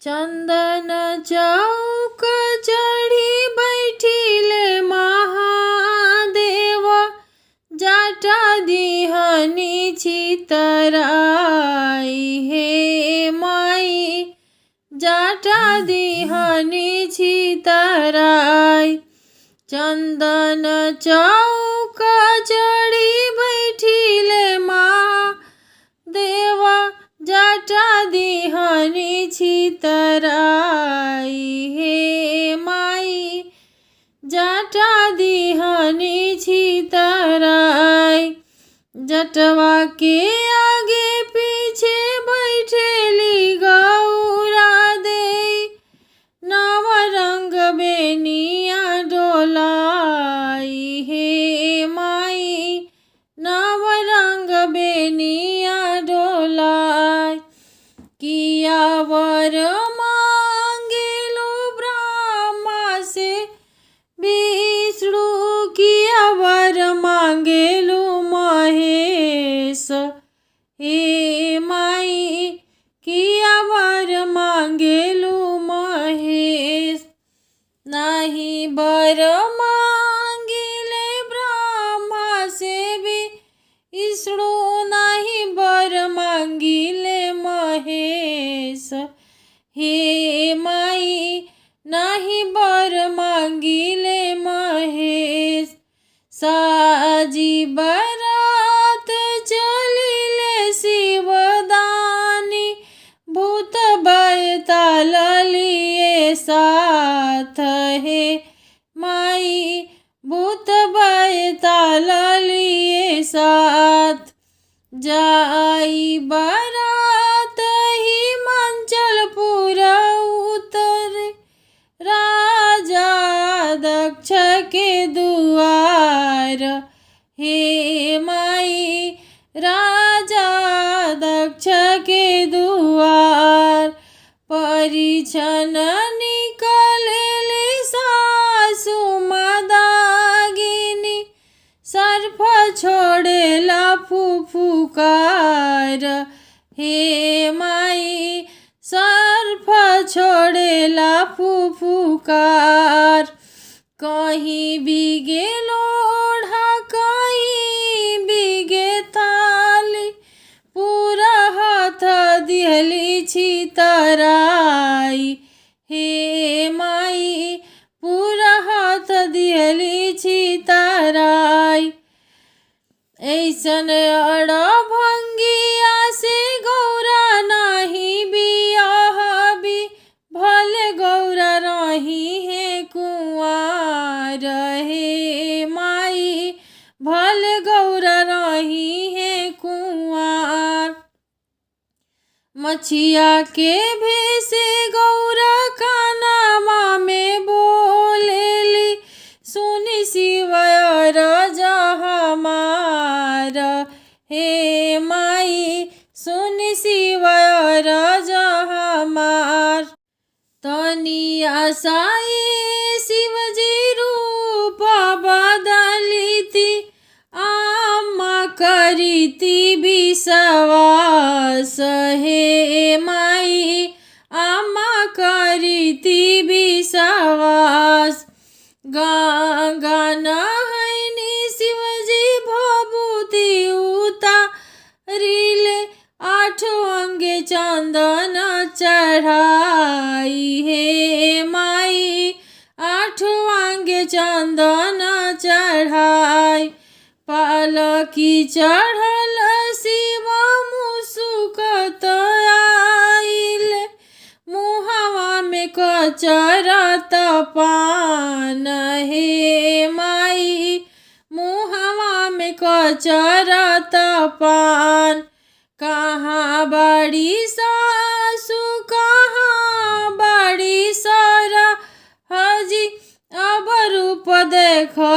चंदन चौक चढ़ी बैठिले महादेव, जाटा दिहनी छितराई हे माई, जाटा दिहनी छितराई। चंदन चौक चढ़ी बैठिले महादेव, जाटा दिहनी छितराई हे माई, जाटा दिहनी छितराई। जटवा के आगे पीछे बैठेली गौरा देई, नव रंग बेनिया डोलाई हे माई, नव रंग बेनिया डोलाई। किया वर मांगेलो ब्रह्मा से विष्णु, किया वर मांगेलो महेश हे माई, किया वर मांगेलो महेश। नाही वर मांगिले ब्रह्मा से विष्णु, नाही वर मांगिले महेश हे माई, नाही वर मांगिले महेश। साजी बरात चलिले शिवदानी, भूत बैताल लिए साथ हे माई, भूत बैताल लिए साथ। जाई बरात हिमाचलपुर उतरे, राजा दक्ष के दुआर हे माई, राजा दक्ष के दुआर। परिछन निकलेले सासु मदागिनी, सर्प छोड़ेला फुफुकार हे माई, सर्प छोड़ेला फुफुकार। कहीं बिगे लोढ़ा कहीं बिगे थाली, पूरा हाथ दिहली छितराई हे माई, पूरा हाथ दिहली छितराई। ऐसन अड़भंगिया से गौरा नाही बियाहबी, भले गौरा रही है कुंवार हे माई, भले गौरा रही है कुंवार। मछिया के भेसे गौरा कानमा में बोलेली, सुनी शिवय राजा हमार हे माई, सुनी शिवय राजा हमार। तनिया साई शिवजी रूप बदलिती, आमा करीती विश्वास हे माई, आमा करीती विश्वास। गंगा नहाइनी शिवजी भभूति उतारिले, आठों अंगे चंदन चढ़ाई हे माई, आठों अंगे चंदन चढ़ाई। पालकी चढ़ल शिव मुसुकत आइले, मुहवा में कचरत पान हे माई, मुहवा में कचरत पान। कहाँ बड़ी सासु कहाँ बड़ी सारा हजी, अब रूप देखो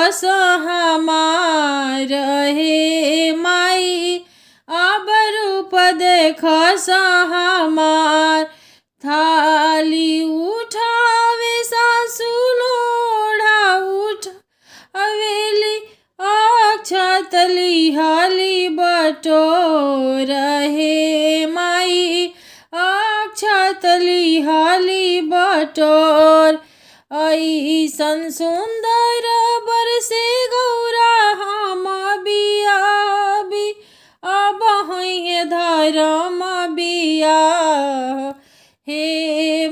हमार हे माई, अब रूप देखो हमार। थाली उठावे सासु लोढ़ा उठावेली, अक्षत लिहली बटोर हे माई, दिहाली बटोर। ऐसन सुंदर बरसे गौरा हम बिया भी अब हैं धर्म बिया। हे